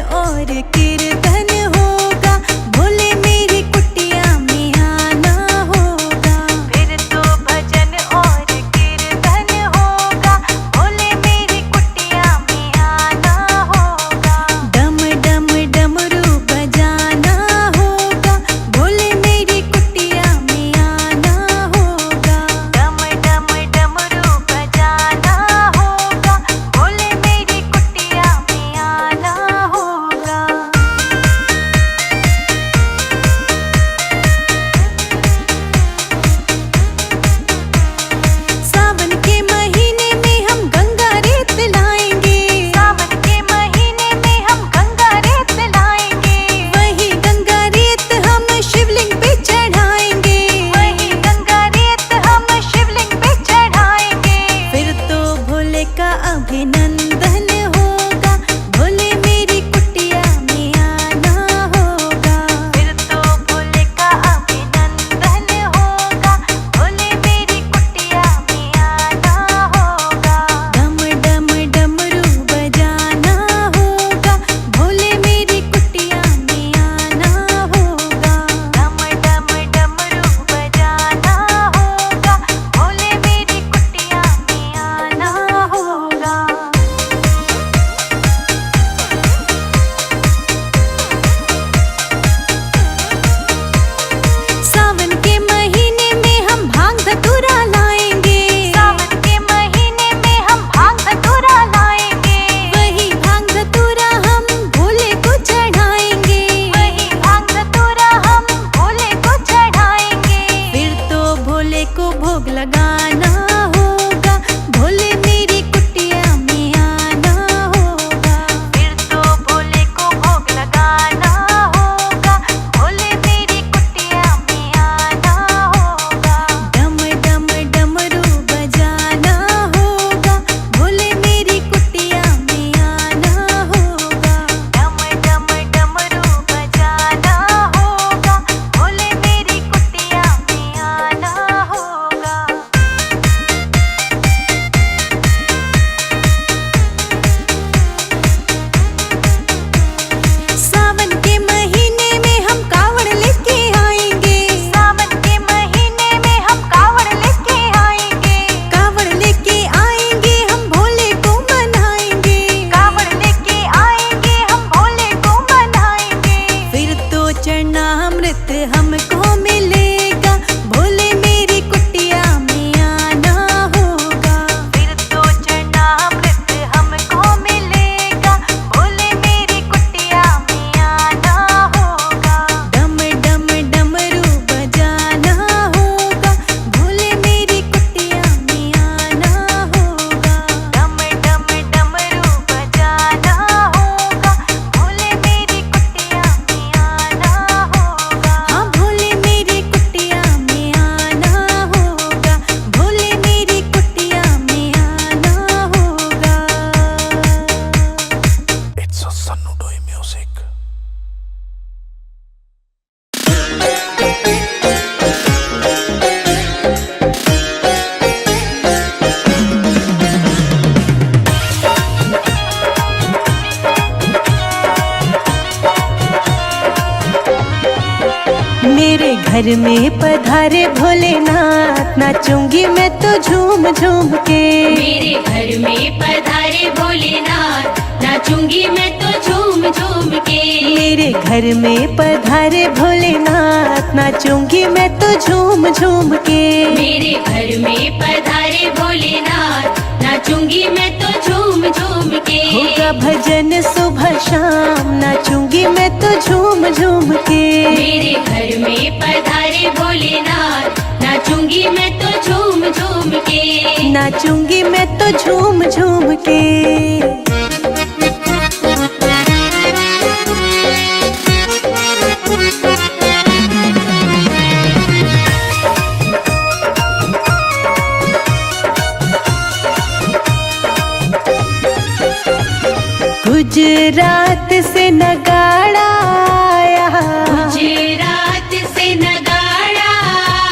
और कीर्तन होगा, भोले मेरी कुटिया में आना होगा। फिर तो भजन और कीर्तन होगा, भोले मेरी कुटिया में आना होगा। डम डम डमरू बजाना होगा, भोले मेरी कुटिया में आना होगा। डम डम डमरू बजाना होगा, भोले मेरी कुटिया में आना होगा। सावन के महीने में हम गंगा रेत लाएंगे, सावन के महीने में हम गंगा रेत लाएंगे। वही गंगा रेत हम शिवलिंग पे चढ़ाएंगे, वही गंगा रेत हम शिवलिंग पे चढ़ाएंगे। फिर तो भोले का अभिनंदन होगा, भोले मेरी कुटिया में आना होगा। फिर तो भोले का अभिनंदन होगा, भोले मेरी कुटिया में आना होगा। डम डम डमरू बजाना होगा, भोले मेरी कुटिया में आना होगा। डम डम डमरू बजाना होगा, भोले मेरी कुटिया में आना होगा। सावन के महीने में हम भांग धतूरा लाएंगे, सावन के महीने में हम भांग धतूरा लाएंगे। वही भांग धतूरा हम भोले को चढ़ाएंगे, वही भांग धतूरा हम भोले को चढ़ाएंगे। फिर तो भोले को भोग लगाना होगा, भोले मेरी कुटिया में आना होगा। फिर तो भोले को भोग लगाना होगा, भोले मेरी कुटिया में आना होगा। डम डम डमरू बजाना होगा, भोले मेरी कुटिया में आना होगा। डम डम डमरू बजाना होगा, भोले मेरी कुटिया में आना होगा। सावन के महीने में हम कावड़ लेके आएंगे, सावन के महीने में हम कावड़ लेके आएंगे। कावड़ लेके आएंगे हम भोले को मनाएंगे, कावड़ लेके आएंगे हम भोले को मनाएंगे। फिर तो चरणामृत हमको मिलेगा, भोले मेरी कुटिया में आना होगा। फिर तो चरणामृत हमको मिलेगा, भोले मेरी कुटिया में आना होगा। डम डम डमरू बजाना होगा, भोले मेरी कुटिया में आना होगा। डम डम डमरू बजाना होगा, भोले मेरी कुटिया में आना होगा। हाँ, भोले मेरी कुटिया में आना होगा, भोले मेरी कुटिया में आना होगा। It's a Sannu Doi music. मेरे घर में पधारे भोलेनाथ, नाचूंगी मैं तो झूम झूम के। मेरे घर में पधारे भोलेनाथ, नाचूंगी मैं तो झूम झूम के। मेरे घर में पधारे भोलेनाथ, नाचूंगी मैं तो झूम झूम के। मेरे घर में पधारे भोलेनाथ, नाचूंगी मैं तो झूम झूम के। होगा भजन सुबह शाम, नाचूंगी मैं तो झूम झूम के। मेरे घर में पधारे भोलेनाथ, नाचूंगी मैं तो झूम झूम के। नाचूंगी मैं तो झूम झूम के। गुजरात से नगाड़ा आया, गुजरात से नगाड़ा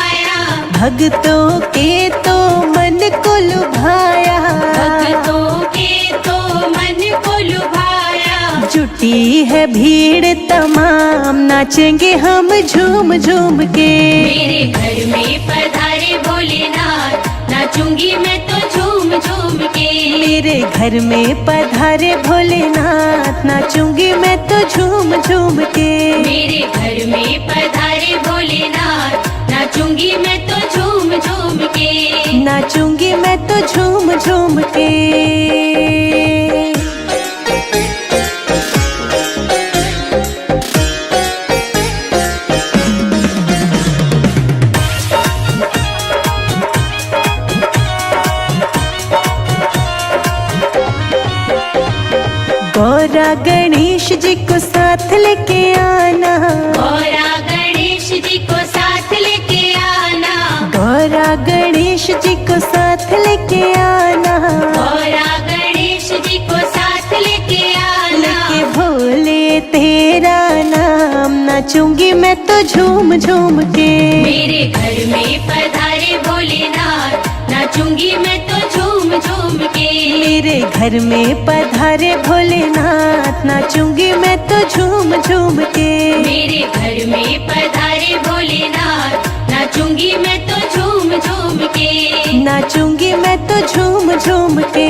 आया। भक्तों के तो मन को लुभाया, भक्तों के तो मन को लुभाया। जुट जुटी है भीड़ तमाम, नाचेंगे हम झूम झूम के। मेरे घर में पधारे भोलेनाथ, नाचूंगी मैं तो झूम झूम के। मेरे घर में पधारे भोलेनाथ, नाचूंगी मैं तो झूम झूम के। मेरे घर में पधारे भोलेनाथ, नाचूंगी मैं तो झूम झूम के। नाचूंगी मैं तो झूम झूम के। गौरा गणेश जी को साथ लेके आना, गौरा गणेश जी को साथ लेके आना। गौरा गणेश जी को साथ लेके आना। गौरा गणेश जी को साथ लेके आना। लेके भोले तेरा नाम, नाचूंगी मैं तो झूम झूम के। मेरे घर में पधारे भोलेनाथ, नाचूंगी मैं तो झूम झूम के। मेरे घर में पधारे भोलेनाथ, नाचूंगी मैं तो झूम झूम के। मेरे घर में पधारे भोलेनाथ, नाचूंगी मैं तो झूम झूम के। नाचूंगी मैं तो झूम झूम के।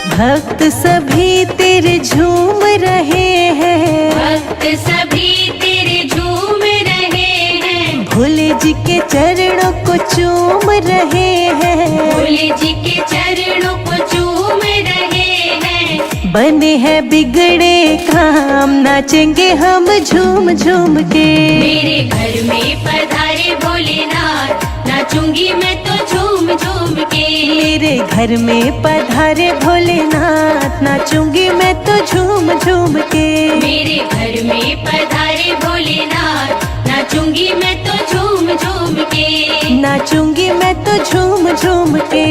भक्त सभी तेरे झूम रहे हैं, भक्त सभी तेरे झूम रहे हैं। भोले जी के चरणों को चूम रहे हैं। भोले जी के चरणों को चूम रहे हैं। बने हैं बिगड़े काम, नाचेंगे हम झूम झूम के। मेरे घर में पधारे भोलेनाथ, नाचूंगी मैं तो झूम झूम के। मेरे घर में पधारे भोलेनाथ, नाचूंगी मैं तो झूम झूम के। मेरे घर में पधारे भोलेनाथ, नाचूंगी मैं तो झूम झूम के। नाचूंगी मैं तो झूम झूम के।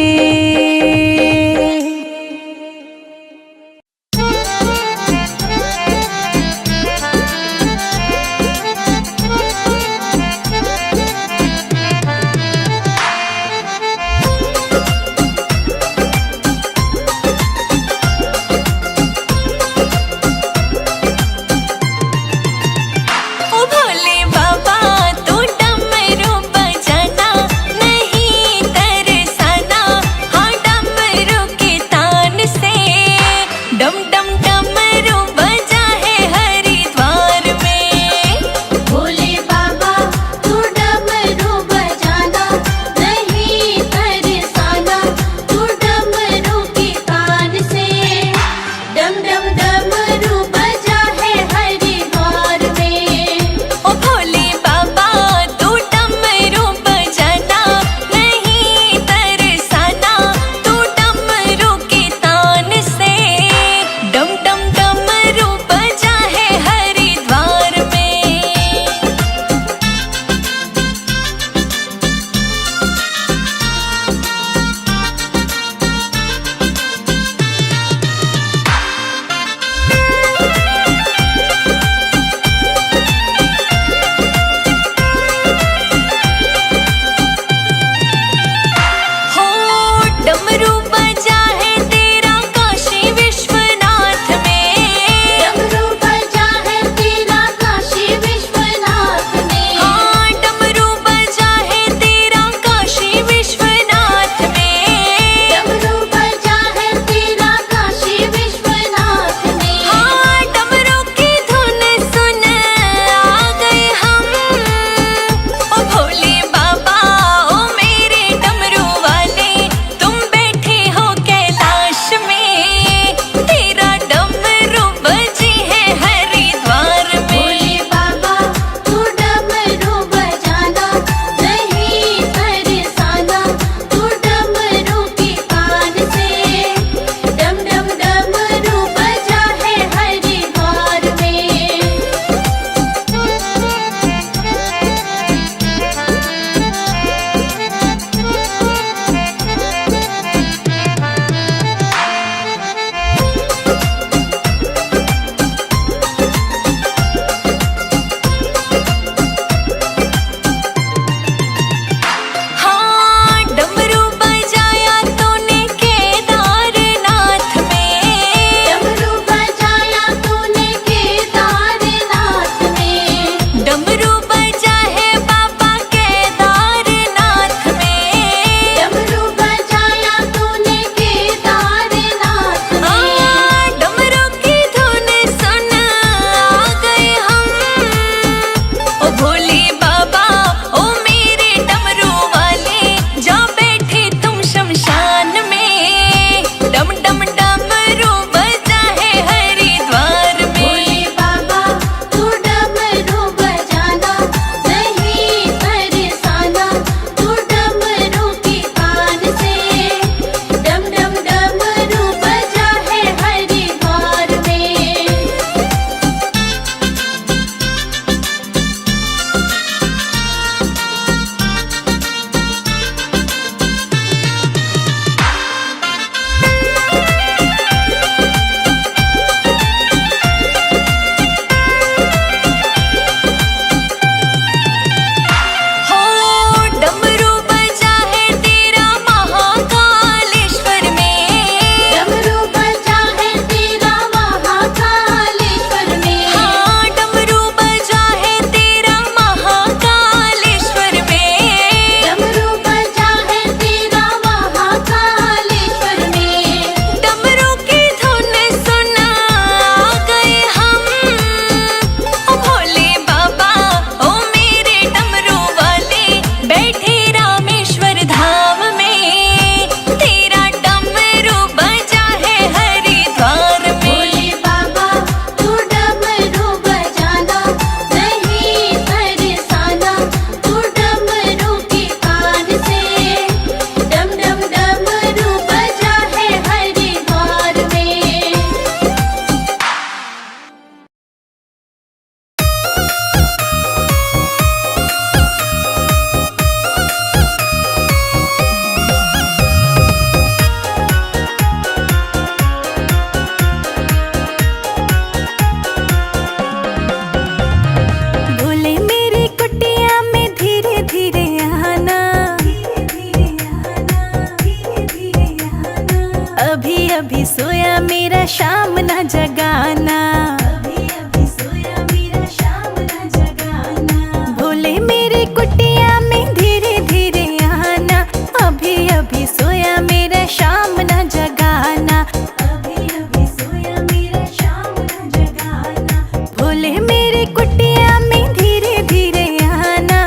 अभी सोया मेरा शाम ना जगाना, अभी अभी सोया मेरा शाम ना जगाना। भोले मेरी कुटिया में धीरे धीरे आना, अभी अभी सोया मेरा शाम ना जगाना, अभी अभी सोया मेरा शाम ना जगाना। भोले मेरी कुटिया में धीरे धीरे आना,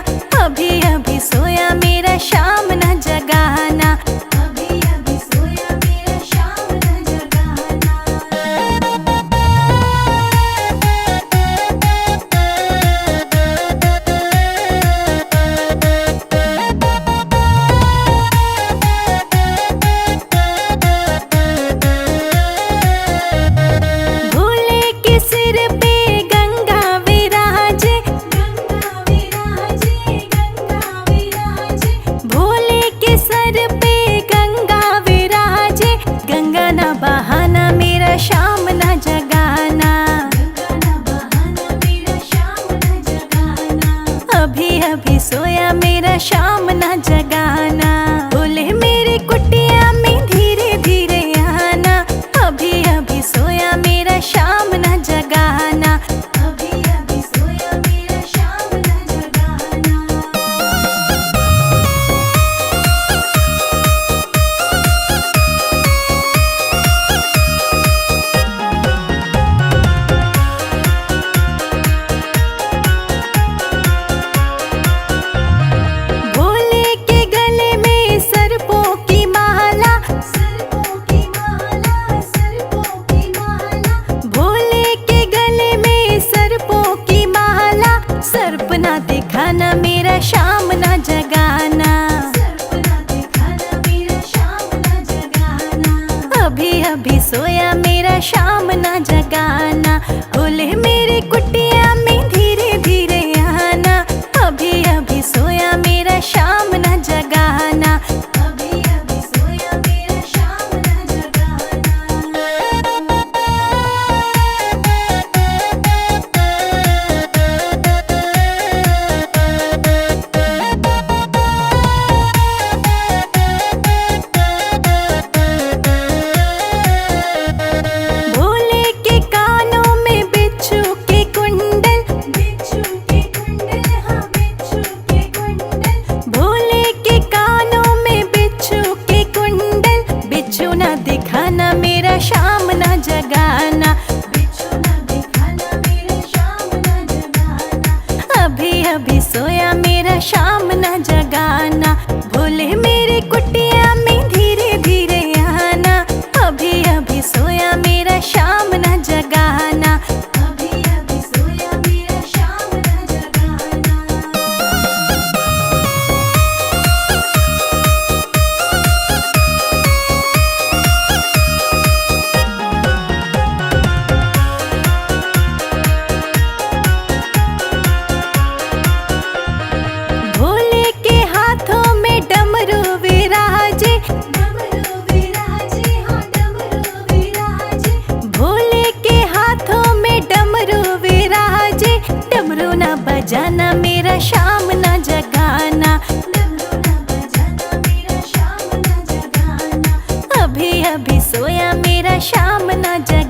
अभी अभी सोया मेरा शाम ना जगाना, अभी अभी सोया मेरा शाम ना जगाना। भोले के सिर पे गंगा विराजे, गंगा विराजे, गंगा विराजे। भोले के सर पे गंगा विराजे, गंगा ना बहाना मेरा शाम ना जगाना, गंगा ना बहाना मेरा शाम ना जगाना। अभी अभी सोया मेरा शाम ना जगाना। भोले मेरी कुटिया में धीरे धीरे आना, अभी अभी सोया मेरा शाम ना जगाना, अभी अभी सोया मेरा शाम ना जगाना। भोले के गले में सर्पों की माला, सर्पों की माला, सर्पों की माला। भोले के गले में सर्पों की माला, सर्प ना दिखाना मेरा शाम ना जगाना, सर्प ना दिखाना मेरा शाम ना जगाना। अभी अभी सोया मेरा शाम ना जगाना। भोले मेरी कुटिया में धीरे धीरे आना, अभी अभी सोया मेरा शाम ना जगाना, अभी अभी सोया मेरा शाम ना जगाना। भोले के कानों में बिच्छू के कुंडल, बिच्छू के कुंडल, हाँ बिच्छू के कुंडल। भोले के कानों में बिच्छू के कुंडल, बिच्छू ना दिखाना मेरा शाम ना जगाना, बिच्छू ना दिखाना मेरा शाम ना जगाना। अभी अभी सोया मेरा शाम ना जगाना। भोले मेरी कुटिया में धीरे धीरे आना, अभी अभी सोया मेरा शाम ना जगाना, अभी अभी सोया मेरा शाम ना जगाना। भोले के हाथों में डमरू विराजे, डमरू विराजे, हाँ डमरू विराजे। भोले के हाथों में डमरू विराजे, डमरू ना बजाना मेरा शाम ना जगाना, डमरू ना बजाना मेरा शाम ना जगाना। अभी अभी सोया मेरा शाम ना जगाना।